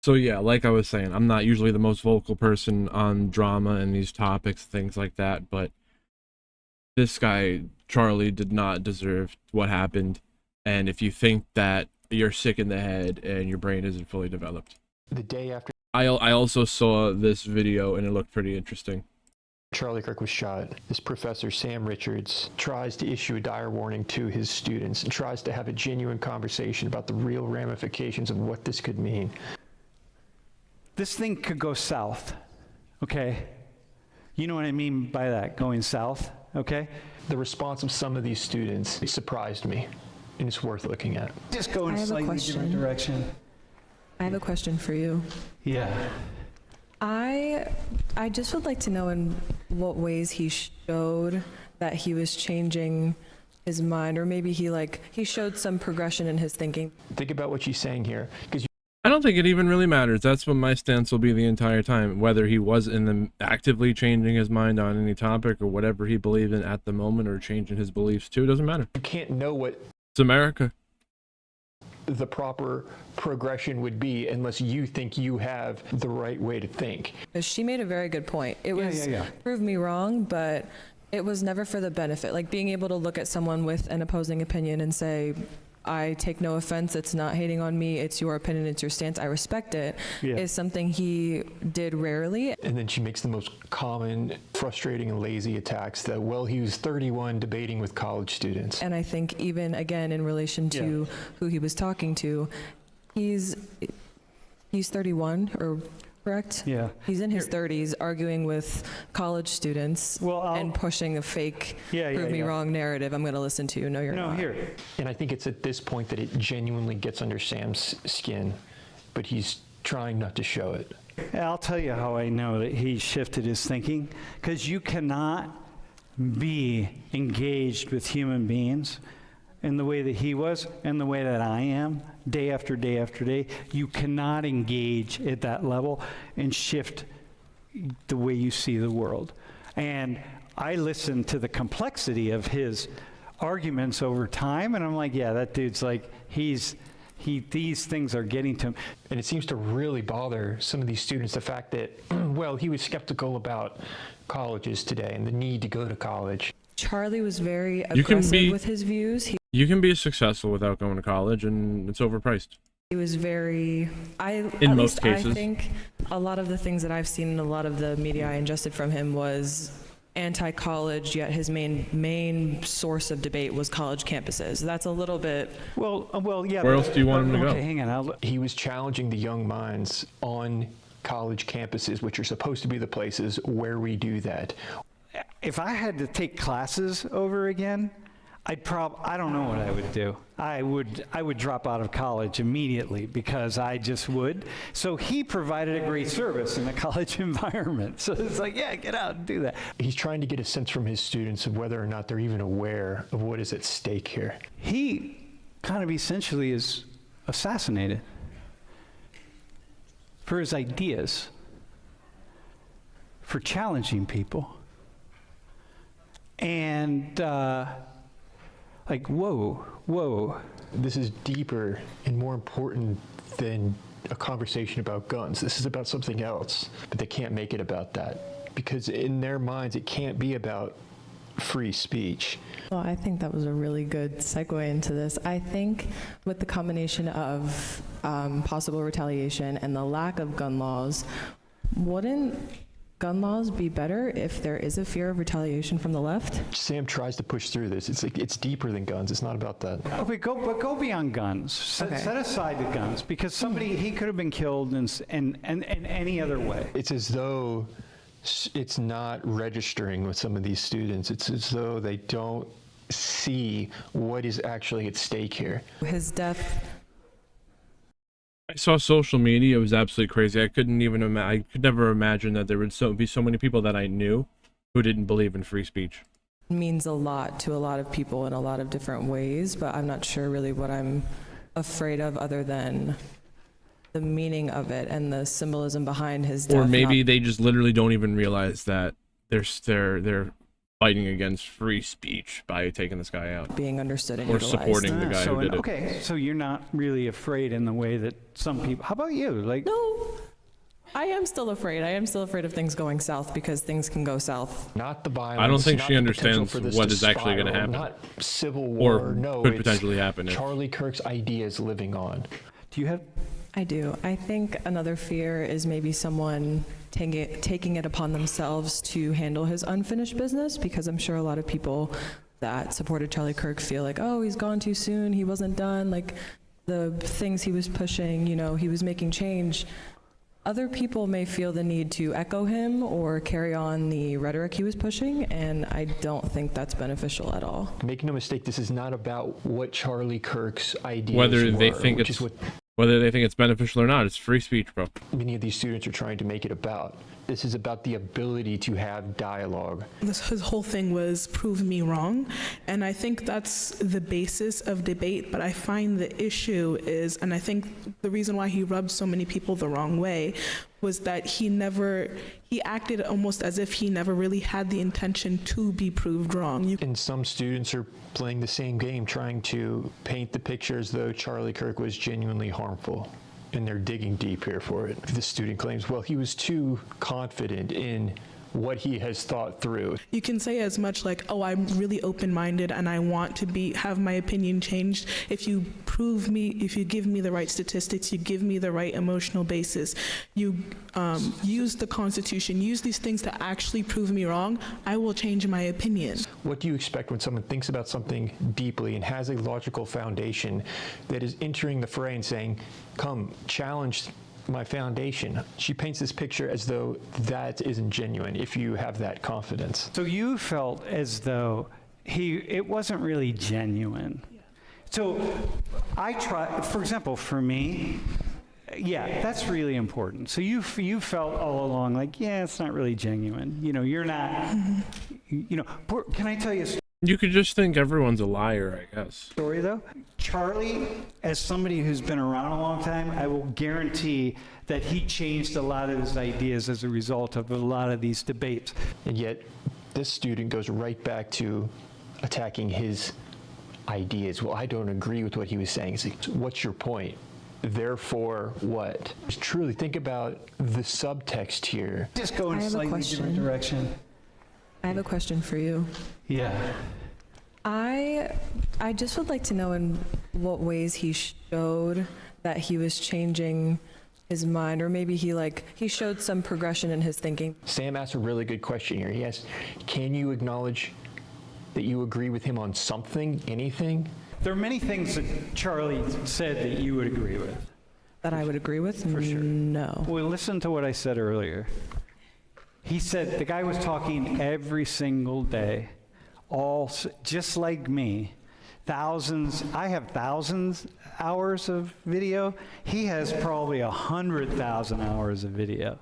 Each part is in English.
So yeah, like I was saying, I'm not usually the most vocal person on drama and these topics, things like that, but this guy, Charlie, did not deserve what happened. And if you think that you're sick in the head and your brain isn't fully developed. The day after I also saw this video and it looked pretty interesting. Charlie Kirk was shot, this professor, Sam Richards, tries to issue a dire warning to his students and tries to have a genuine conversation about the real ramifications of what this could mean. This thing could go south, okay? You know what I mean by that, going south, okay? The response of some of these students surprised me, and it's worth looking at. Just go in a slightly different direction. I have a question for you. Yeah. I just would like to know in what ways he showed that he was changing his mind, or maybe he showed some progression in his thinking. Think about what she's saying here, because I don't think it even really matters. That's what my stance will be the entire time, whether he was actively changing his mind on any topic or whatever he believed in at the moment, or changing his beliefs too. It doesn't matter. you can't know what It's America. the proper progression would be unless you think you have the right way to think. She made a very good point. It was, yeah. prove me wrong, but it was never for the benefit. Like being able to look at someone with an opposing opinion and say, I take no offense, it's not hating on me, it's your opinion, it's your stance, I respect it, is something he did rarely. And then she makes the most common, frustrating, and lazy attacks that, well, he was 31 debating with college students. And I think even, again, in relation to who he was talking to, he's 31, or correct? Yeah. He's in his 30s arguing with college students and pushing a fake prove me wrong narrative. I'm going to listen to you. No, you're not. Here. And I think it's at this point that it genuinely gets under Sam's skin, but he's trying not to show it. I'll tell you how I know that he shifted his thinking, because you cannot be engaged with human beings in the way that he was and the way that I am, day after day after day. You cannot engage at that level and shift the way you see the world. And I listened to the complexity of his arguments over time, and I'm like, yeah, that dude's like, these things are getting to him. And it seems to really bother some of these students, the fact that, well, he was skeptical about colleges today and the need to go to college. Charlie was very aggressive with his views. You can be successful without going to college, and it's overpriced. He was very, in most cases. I think a lot of the things that I've seen in a lot of the media I ingested from him was anti-college, yet his main source of debate was college campuses. That's a little bit... Well, yeah. Where else do you want him to go? Okay, hang on. He was challenging the young minds on college campuses, which are supposed to be the places where we do that. If I had to take classes over again, I don't know what I would do. I would drop out of college immediately, because I just would. So he provided a great service in the college environment. So it's like, yeah, get out and do that. He's trying to get a sense from his students of whether or not they're even aware of what is at stake here. He kind of essentially is assassinated for his ideas, for challenging people. And like, whoa. This is deeper and more important than a conversation about guns. This is about something else, but they can't make it about that, because in their minds it can't be about free speech. Well, I think that was a really good segue into this. I think with the combination of possible retaliation and the lack of gun laws, wouldn't gun laws be better if there is a fear of retaliation from the left? Sam tries to push through this. It's like, it's deeper than guns. It's not about that. Okay, go beyond guns. Set aside the guns, because he could have been killed in any other way. It's as though it's not registering with some of these students. It's as though they don't see what is actually at stake here. His death. I saw social media. It was absolutely crazy. I could never imagine that there would be so many people that I knew who didn't believe in free speech. Means a lot to a lot of people in a lot of different ways, but I'm not sure really what I'm afraid of other than the meaning of it and the symbolism behind his death. Or maybe they just literally don't even realize that they're fighting against free speech by taking this guy out. Being understood and or utilized. supporting the guy who did it. Okay, so you're not really afraid in the way that some people. How about you? Like, no, I am still afraid. I am still afraid of things going south because things can go south. Not the violence. I don't think not she the potential understands for this what to is actually going to spiral, happen, Not civil war. or No, could it's potentially happen. Charlie Kirk's ideas living on. Do you have? I do. I think another fear is maybe someone taking it upon themselves to handle his unfinished business, because I'm sure a lot of people that supported Charlie Kirk feel like, oh, he's gone too soon, he wasn't done, like the things he was pushing, he was making change. Other people may feel the need to echo him or carry on the rhetoric he was pushing, and I don't think that's beneficial at all. Make no mistake, this is not about what Charlie Kirk's ideas Whether they were, think which it's is what whether they think it's beneficial or not, it's free speech, bro. many of these students are trying to make it about. This is about the ability to have dialogue. His whole thing was prove me wrong, and I think that's the basis of debate, but I find the issue is, and I think the reason why he rubbed so many people the wrong way was that he acted almost as if he never really had the intention to be proved wrong. And some students are playing the same game, trying to paint the picture as though Charlie Kirk was genuinely harmful. And they're digging deep here for it. The student claims, well, he was too confident in what he has thought through. You can say as much like, oh, I'm really open-minded and I want to have my opinion changed. If you give me the right statistics, you give me the right emotional basis, you use the Constitution, use these things to actually prove me wrong, I will change my opinion. What do you expect when someone thinks about something deeply and has a logical foundation that is entering the fray and saying, come, challenge my foundation? She paints this picture as though that isn't genuine if you have that confidence. So you felt as though it wasn't really genuine. So I try, for example, for me, yeah, that's really important. So you felt all along like, yeah, it's not really genuine. You're not, can I tell you a story? You could just think everyone's a liar, I guess. Story though, Charlie, as somebody who's been around a long time, I will guarantee that he changed a lot of his ideas as a result of a lot of these debates. And yet, this student goes right back to attacking his ideas. Well, I don't agree with what he was saying. It's like, what's your point? Therefore, what? Just truly think about the subtext here. Just go in I a have a slightly question. different direction. I have a question for you. Yeah. I just would like to know in what ways he showed that he was changing his mind, or maybe he showed some progression in his thinking. Sam asked a really good question here. He asked, can you acknowledge that you agree with him on something, anything? There are many things that Charlie said that you would agree with. That I would agree with? For sure. No. Well, listen to what I said earlier. He said the guy was talking every single day, just like me. I have thousands hours of video. He has probably 100,000 hours of video.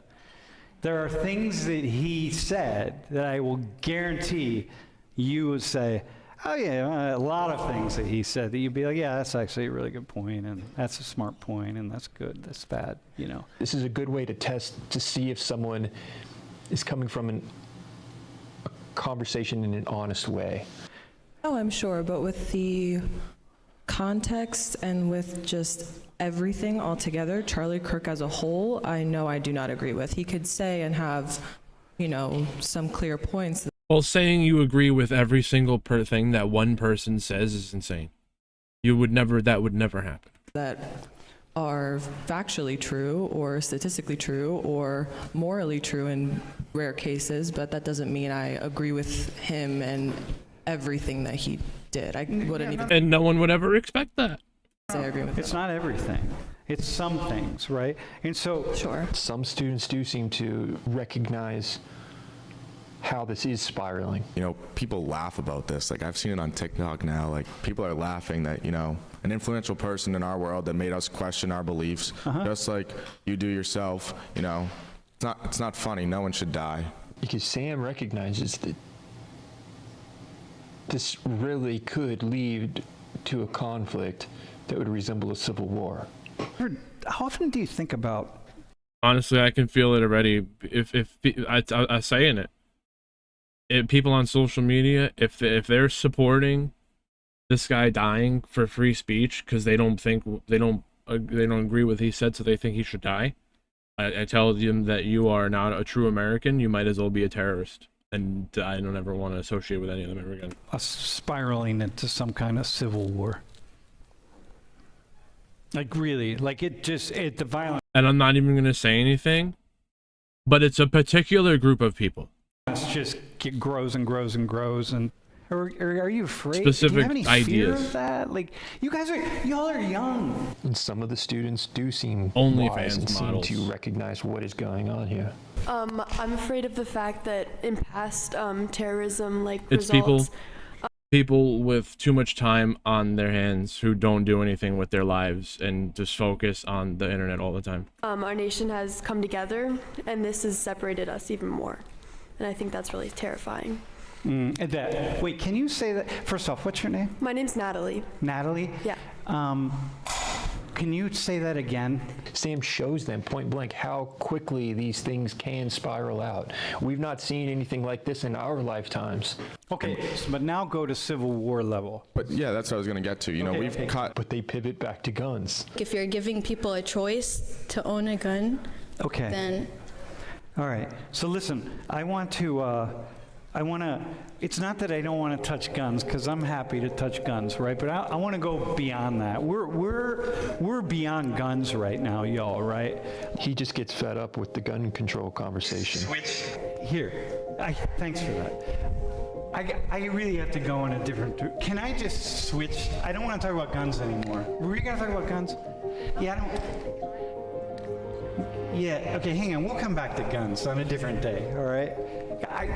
There are things that he said that I will guarantee you would say, oh yeah, a lot of things that he said that you'd be like, yeah, that's actually a really good point, and that's a smart point, and that's good, that's bad, This is a good way to test, to see if someone is coming from a conversation in an honest way. Oh, I'm sure, but with the context and with just everything altogether, Charlie Kirk as a whole, I know I do not agree with. He could say and have, some clear points. Well, saying you agree with every single thing that one person says is insane. That would never happen. That are factually true or statistically true or morally true in rare cases, but that doesn't mean I agree with him and everything that he did. I wouldn't even And no one would ever expect that. say I agree with It's him. not everything. It's some things, right? And so, Sure. Some students do seem to recognize how this is spiraling. People laugh about this. Like, I've seen it on TikTok now. Like, people are laughing that, an influential person in our world that made us question our beliefs, just like you do yourself, it's not funny. No one should die. Because Sam recognizes that this really could lead to a conflict that would resemble a civil war. how often do you think about? Honestly, I can feel it already. If I'm saying it, people on social media, if they're supporting this guy dying for free speech because they don't agree with what he said, so they think he should die, I tell them that you are not a true American, you might as well be a terrorist. And I don't ever want to associate with any of them ever again. Us spiraling into some kind of civil war. Like really, like the violence And I'm not even going to say anything, but it's a particular group of people. just grows and grows and grows. And are you afraid? Specific Do you have any fear ideas. of that? Like y'all are young. And some of the students do seem OnlyFans wise and seem models. to recognize what is going on here. I'm afraid of the fact that in past terrorism It's results, people with too much time on their hands who don't do anything with their lives and just focus on the internet all the time. our nation has come together, and this has separated us even more. And I think that's really terrifying. Wait, can you say that? First off, what's your name? My name's Natalie. Natalie? Yeah. Can you say that again? Sam shows them point blank how quickly these things can spiral out. We've not seen anything like this in our lifetimes. Okay, but now go to Civil War level. But yeah, that's what I was going to get to. You know, Okay, we've okay. caught. But they pivot back to guns. If you're giving people a choice to own a gun, Okay. then All right. So listen, I want to, it's not that I don't want to touch guns, because I'm happy to touch guns, right? But I want to go beyond that. We're beyond guns right now, y'all, right? He just gets fed up with the gun control conversation. Here, thanks for that. I really have to go in a different, can I just switch? I don't want to talk about guns anymore. Were we going to talk about guns? Yeah, okay, hang on. We'll come back to guns on a different day, all right? I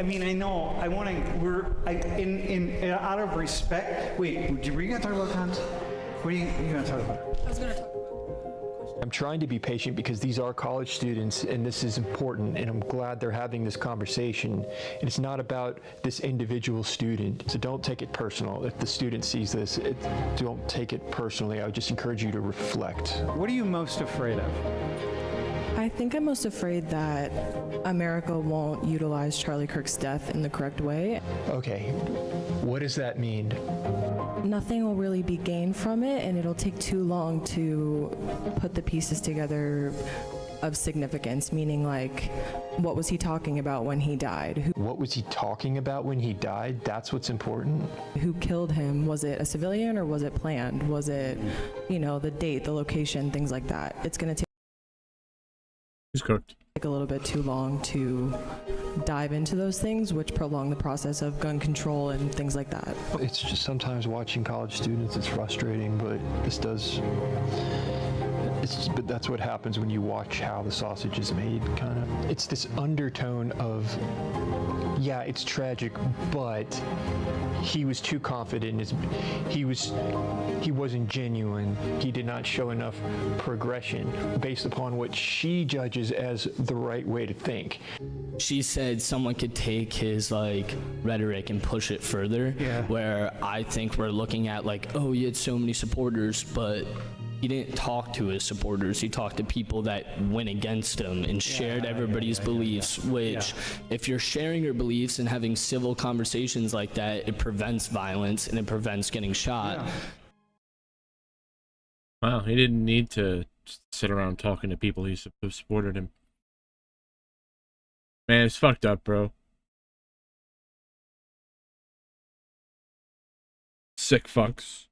mean, I know, I want to, out of respect, wait, were you going to talk about guns? What are you going to talk about? I was going to talk about I'm trying to be patient because these are college students and this is important, and I'm glad they're having this conversation. And it's not about this individual student, so don't take it personal. If the student sees this, don't take it personally. I would just encourage you to reflect. What are you most afraid of? I think I'm most afraid that America won't utilize Charlie Kirk's death in the correct way. Okay, what does that mean? Nothing will really be gained from it, and it'll take too long to put the pieces together of significance, meaning like, what was he talking about when he died? What was he talking about when he died? That's what's important. Who killed him? Was it a civilian or was it planned? Was it, the date, the location, things like that? It's going to He's cooked. take a little bit too long to dive into those things, which prolong the process of gun control and things like that. It's just sometimes watching college students, it's frustrating, but but that's what happens when you watch how the sausage is made, kind of. It's this undertone of, yeah, it's tragic, but he was too confident. He wasn't genuine. He did not show enough progression based upon what she judges as the right way to think. She said someone could take his rhetoric and push it further. Yeah. Where I think we're looking at oh, he had so many supporters, but he didn't talk to his supporters. He talked to people that went against him and shared everybody's beliefs, which if you're sharing your beliefs and having civil conversations like that, it prevents violence and it prevents getting shot. Yeah. Wow, he didn't need to sit around talking to people who supported him. Man, it's fucked up, bro. Sick fucks.